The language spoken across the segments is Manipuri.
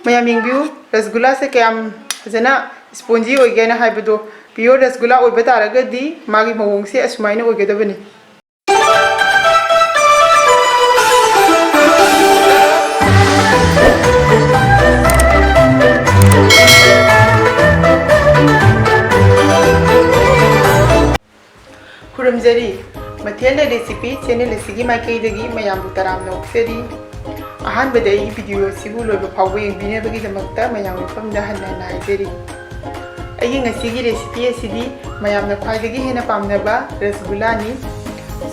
mayam yengbiu rasgulla se kayam fazana spongy oigena haibado pure rasgulla oiba taragadi magi mawong se asumaina oigedabani Kuramjari Mathela recipe channel asigi maikaidagi mayambu taramna okseri ahanbada I video sibu loiba phawba yengbinabagi damakta mayam mafamda hanna naijari ayi ngasigi recipe asidi mayamna khwaidagi hena pamnaba rasgulla ni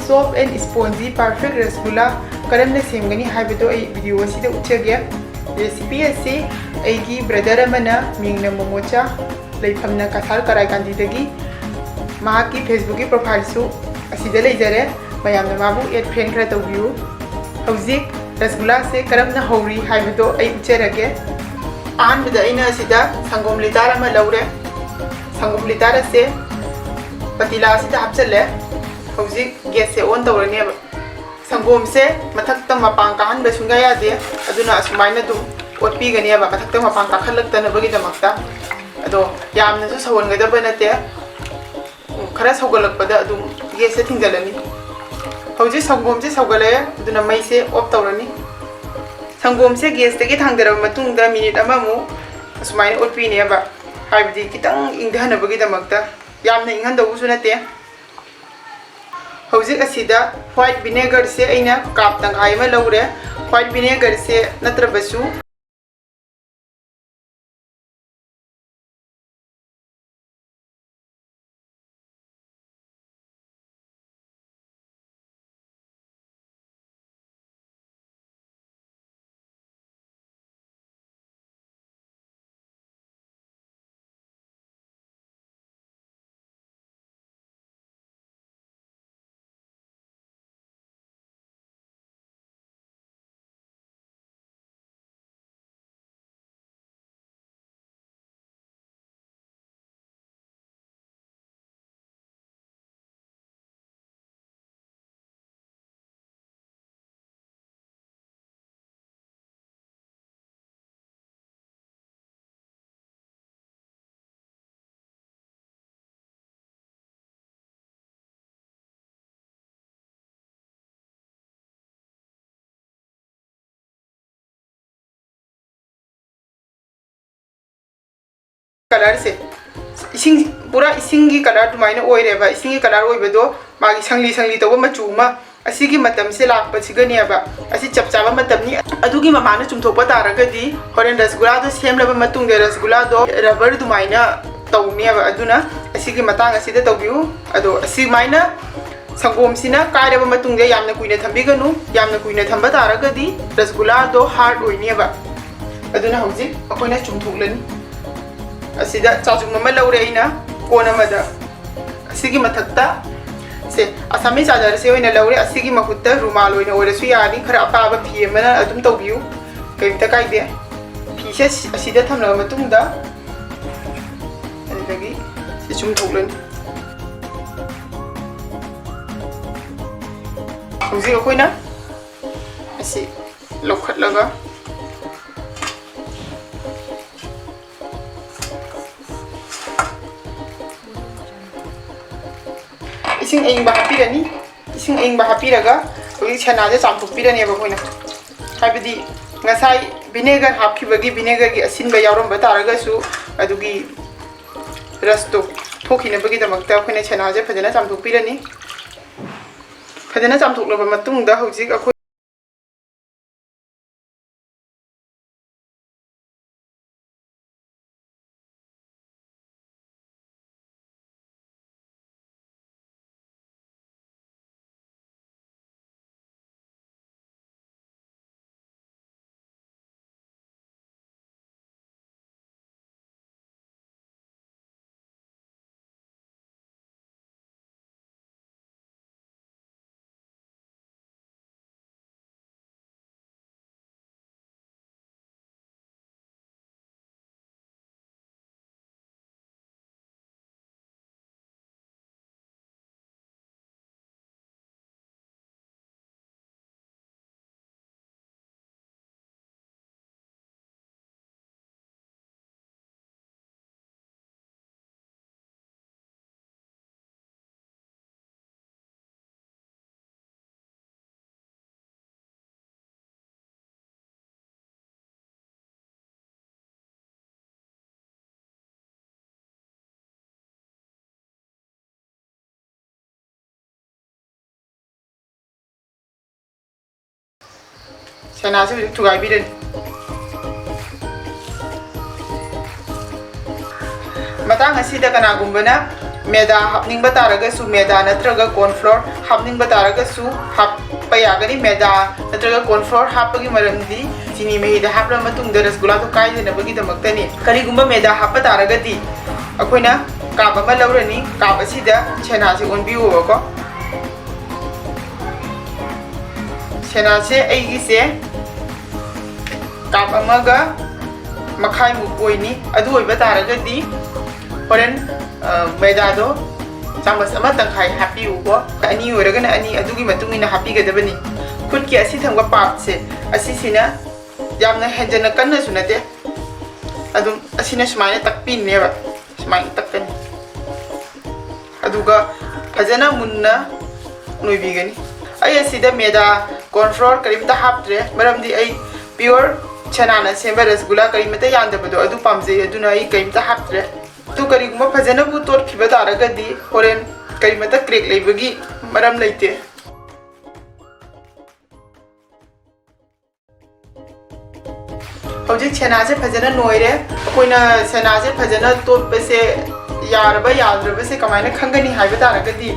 soft and spongy perfect rasgulla karamna semgani haibado ai video asida uchage recipe asi aigi brother amana mingna momocha leifamna kasar karai kandi dagi mahaki Facebook ki profile su asida leijare mayamna mabu add friend khara tawbiu hauzik rasgulla se karamna hori haibado ai ucherage ahanbada aina asida sangom litara ma laure sangom litara se patila asida hapchale hauzik gas se on tawrani ba sangom se mathakta mapang kahan ba sunga yade aduna asumaina dum otpi gani ba mathakta mapang ka khalakta na bagi damakta ado yamna su sawon gada banate खरा सौगलकपदा अदुम गेस से थिंगलनी हौजे संगोम से सौगले अदुना मई से ऑफ तौरनी संगोम से गेस तगे थांगदरब मतुंगदा मिनिट अमामु असुमाइन ओटपीनेबा हाइबदी कितंग इंगदहनबगी दमकता यामना इंगहनदबुसु नते हौजे असिदा व्हाइट विनेगर से अइना काप तंगाय मा लौरे व्हाइट विनेगर से नत्रबसु कलर से इसिंग पूरा इसिंग की कलर दुमाइना ओइरेबा इसिंग की कलर ओइबदो मागी संगली संगली तब मचुमा असिगी मतम से लाप सिगनियाबा असि चपचाबा मतमनी अदुगी ममाना चुमथोपा तारगदी होरेन रसगुल्ला दो सेमलबा मतुंगे रसगुल्ला दो रबर दुमाइना तौनियाबा अदुना असिगी मतांग असिदा तौबिउ अदो असि माइना संगोम सिना कायरबा मतुंगे यामना कुइना थंबिगनु यामना कुइना थंबा तारगदी रसगुल्ला दो हार्ड ओइनियाबा अदुना हौजी अखोइना चुमथोकलनी असिदा चाचुम ममा लौरे इना कोन अमदा असिगी मथक्ता से असामी चादर से ओइना लौरे असिगी महुत्ता रुमाल ओइना ओरसु यानी खरा अपाबा फी अमना अदुम तौबिउ कइमता काइदे फी से असिदा थमला मतुंगदा अदिदगी से चुम थोकलनी हौजी अखोइना असि लौखटलगा इसिंग एंगबा हापिरनी इसिंग एंगबा हापिरगा ओइ छनाजे चामथोकपिरनी बखोइना हाइबदी ngasai vinegar hapkhibagi vinegar gi asinba yauramba taragasu adugi rasto thokina bagi damakta khoina chanaje phajana chamthokpirani phajana chamthoklaba matungda hojik ꯆꯅꯥꯁꯦ ꯍꯧꯖꯤꯛ ꯊꯨꯒꯥꯏꯕꯤꯔꯅꯤ ꯃꯇꯥꯡ ꯑꯁꯤꯗ ꯀꯅꯥꯒꯨꯝꯕꯅ ꯃꯦꯗꯥ ꯍꯥꯞꯅꯤꯡꯕ ꯇꯥꯔꯒꯁꯨ ꯃꯦꯗꯥ ꯅꯠꯇ꯭ꯔꯒ ꯀꯣꯔꯟꯐ꯭ꯂꯣꯔ ꯍꯥꯞꯅꯤꯡꯕ ꯇꯥꯔꯒꯁꯨ ꯍꯥꯞꯄ ꯌꯥꯒꯅꯤ ꯃꯦꯗꯥ ꯅꯠꯇ꯭ꯔꯒ ꯀꯣꯔꯟꯐ꯭ꯂꯣꯔ ꯍꯥꯞꯄꯒꯤ ꯃꯔꯝꯗꯤ ꯆꯤꯅꯤ ꯃꯍꯤꯗ ꯍꯥꯞꯂꯕ ꯃꯇꯨꯡꯗ ꯔꯁꯒꯨꯜꯂꯥꯗꯣ ꯀꯥꯏꯗꯅꯕꯒꯤꯗꯃꯛꯇꯅꯤ ꯀꯔꯤꯒꯨꯝꯕ ꯃꯦꯗꯥ ꯍꯥꯞꯄ ꯇꯥꯔꯒꯗꯤ ꯑꯩꯈꯣꯏꯅ ꯀꯥꯞ ꯑꯃ ꯂꯧꯔꯅꯤ ꯀꯥꯞ ꯑꯁꯤꯗ ꯁꯦꯅꯥꯁꯦ ꯑꯣꯟꯕꯤꯌꯨꯕꯀꯣ ꯁꯦꯅꯥꯁꯦ ꯑꯩꯒꯤꯁꯦ ꯀꯥꯞ ꯑꯃꯒ ꯃꯈꯥꯏꯃꯨꯛ ꯑꯣꯏꯅꯤ ꯑꯗꯨ ꯑꯣꯏꯕ ꯇꯥꯔꯒꯗꯤ ꯍꯣꯔꯦꯟ ꯃꯩꯗꯥꯗꯣ ꯆꯥꯃꯁ ꯑꯃ ꯇꯪꯈꯥꯏ ꯍꯥꯞꯄꯤꯌꯨꯀꯣ ꯑꯅꯤ ꯑꯣꯏꯔꯒꯅ ꯑꯅꯤ ꯑꯗꯨꯒꯤ ꯃꯇꯨꯡ ꯏꯟꯅ ꯍꯥꯞꯄꯤꯒꯗꯕꯅꯤ ꯈꯨꯠꯀꯤ ꯑꯁꯤ ꯊꯪꯕ ꯄꯥꯔꯠꯁꯦ ꯑꯁꯤꯁꯤꯅ ꯌꯥꯝꯅ ꯍꯦꯟꯖꯟꯅ ꯀꯟꯅꯁꯨ ꯅꯠꯇꯦ ꯑꯗꯨꯝ ꯑꯁꯤꯅ ꯁꯨꯃꯥꯏꯅ ꯇꯛꯄꯤꯅꯦꯕ ꯁꯨꯃꯥꯏꯅ ꯇꯛꯀꯅꯤ ꯑꯗꯨꯒ ꯐꯖꯅ ꯃꯨꯟꯅ ꯅꯣꯏꯕꯤꯒꯅꯤ ꯑꯩ ꯑꯁꯤꯗ ꯃꯦꯗꯥ ꯀꯣꯔꯟꯐ꯭ꯂꯣꯔ ꯀꯔꯤꯝꯇ ꯍꯥꯞꯇ꯭ꯔꯦ ꯃꯔꯝꯗꯤ ꯑꯩ ꯄꯤꯌꯣꯔ ꯆꯅꯥꯅ ꯁꯦꯝꯕ ꯔꯁꯒꯨꯜꯂꯥ ꯀꯔꯤꯃꯇ ꯌꯥꯟꯗꯕꯗꯣ ꯑꯗꯨ ꯄꯥꯝꯖꯩ ꯑꯗꯨꯅ ꯑꯩ ꯀꯔꯤꯝꯇ ꯍꯥꯞꯇ꯭ꯔꯦ ꯑꯗꯨ ꯀꯔꯤꯒꯨꯝꯕ ꯐꯖꯅꯕꯨ ꯇꯣꯠꯈꯤꯕ ꯇꯥꯔꯒꯗꯤ ꯍꯣꯔꯦꯟ ꯀꯔꯤꯃꯇ ꯀ꯭ꯔꯦꯛ ꯂꯩꯕꯒꯤ ꯃꯔꯝ ꯂꯩꯇꯦ ꯍꯧꯖꯤꯛ ꯁꯦꯅꯥꯁꯦ ꯐꯖꯅ ꯅꯣꯏꯔꯦ ꯑꯩꯈꯣꯏꯅ ꯁꯦꯅꯥꯁꯦ ꯐꯖꯅ ꯇꯣꯠꯄꯁꯦ ꯌꯥꯔꯕ ꯌꯥꯗ꯭ꯔꯕꯁꯦ ꯀꯃꯥꯏꯅ ꯈꯪꯒꯅꯤ ꯍꯥꯏꯕ ꯇꯥꯔꯒꯗꯤ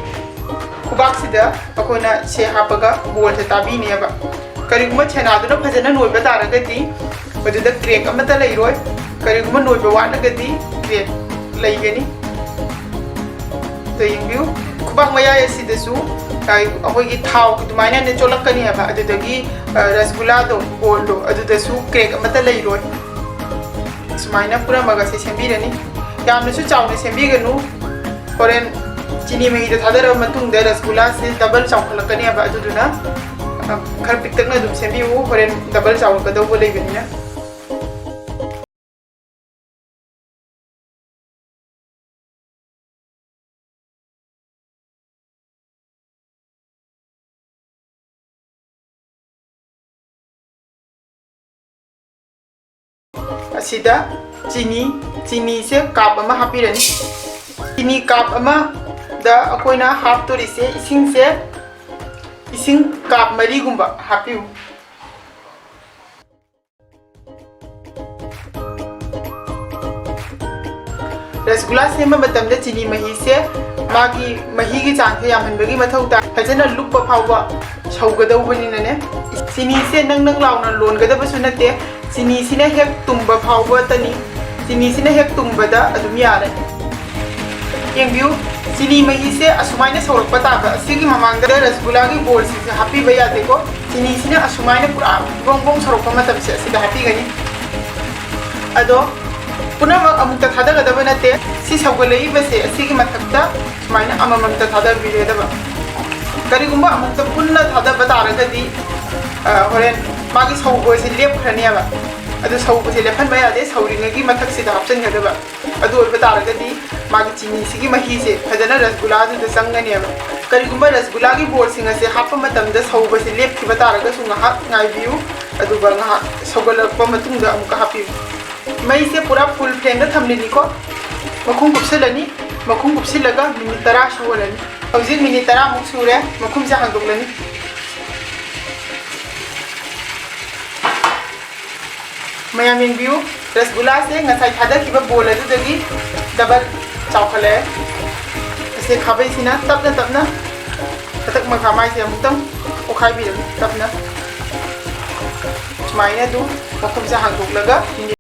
ꯈꯨꯕꯥꯛꯁꯤꯗ ꯑꯩꯈꯣꯏꯅ ꯁꯦ ꯍꯥꯞꯄꯒ ꯕꯣꯜꯁꯦ ꯇꯥꯕꯤꯅꯦꯕ ꯀꯔꯤꯒꯨꯝꯕ ꯁꯦꯅꯥꯗꯨꯅ ꯐꯖꯅ ꯅꯣꯏꯕ ꯇꯥꯔꯒꯗꯤ ꯃꯗꯨꯗ ꯀ꯭ꯔꯦꯛ ꯑꯃꯠꯇ ꯂꯩꯔꯣꯏ ꯀꯔꯤꯒꯨꯝꯕ ꯅꯣꯏꯕ ꯋꯥꯠꯂꯒꯗꯤ ꯀ꯭ꯔꯦꯛ ꯂꯩꯒꯅꯤ ꯌꯦꯡꯕꯤꯌꯨ ꯈꯨꯕꯥꯛ ꯃꯌꯥꯏ ꯑꯁꯤꯗꯁꯨ ꯑꯩꯈꯣꯏꯒꯤ ꯊꯥꯎ ꯑꯗꯨꯃꯥꯏꯅ ꯆꯣꯠꯂꯛꯀꯅꯤ ꯍꯥꯏꯕ ꯑꯗꯨꯗꯒꯤ ꯔꯁꯒꯨꯜꯂꯥꯗꯣ ꯕꯣꯜꯗꯣ ꯑꯗꯨꯗꯁꯨ ꯀ꯭ꯔꯦꯛ ꯑꯃꯠꯇ ꯂꯩꯔꯣꯏ ꯁꯨꯃꯥꯏꯅ ꯄꯨꯔꯝꯃꯒ ꯁꯦꯝꯕꯤꯔꯅꯤ ꯌꯥꯝꯅꯁꯨ ꯆꯥꯎꯅ ꯁꯦꯝꯕꯤꯒꯅꯨ ꯍꯣꯔꯦन चीनी महीदा थादरब मतुंगदा रसगुल्ला से डबल चावखलकनी अब अदुदुना खर पिक्तकना दुम सेम्बिउ होरेन डबल चावकदौबो लेबनिना असिदा चीनी से काप अमा हापिरनी चीनी काप अमा दा अकोइना हापतोरिसे इसिंग काप मरीगुंबा हापिउ रसगुल्ला सेम मतमदा चीनी मही से मागी मही की चांग से यामहनबगी मथौता फजना लुप्पा फावबा सौगदौबनिनने चीनी से नंग लाउना लोनगदबसु नते चीनी सिना हेक तुम्बा फावबा तनी चीनी सिना हेक तुम्बदा अदुम यारे येंबिउ चीनी मही से असुमाइना सौरकपा ताबा सिगी ममांगदा रसगुल्ला की बोल से हापीबा यादेको चीनी सिना असुमाइना पुरा बोंग बोंग सौरकपा मतम से सिदा हापीगनी अदो पुनमक अमुक्ता थादगदबा नते सि सौगलईबसे सिगी मथक्ता सुमाइना अमममता थादबिरेदबा करिगुम्बा अमुक्ता पुन्ना थादबा तारगदी होरेन मागी सौबसे लेपखरनियाबा अदु सौबसे लेफनबा यादे सौरिंगगी मथक्सिदा हापचनगदबा अदु ओइबा तारगदी मागी चीनी सिगी महीसे फजना रसगुल्ला दुदा संगनियाबा करिगुम्बा रसगुल्ला की बोल सिंगसे हापा मतमदा सौबसे लेपखिबा तारगसु ngahak ngaibiu aduga ngahak सौगलकपा मतुंगदा अमुका हापिउ मई से पूरा फुल फ्लेम दा थमलिनी को मखुम कुपसिलनी मखुम कुपसिलगा मिनिट 10 सौगलनी हौजिक मिनिट 10 मुक सुरे मखुम से हांदोगलनी मयाम येंबिउ रसगुल्ला से ngасai थादखिबा बोल अदुदगी डबल चावखले से खाबैसिना तपना तपना ततक मखा माइसे अमुतम ओखाइबि तपना सुमाइना दु मखुम से हांदोगलगा मिनिट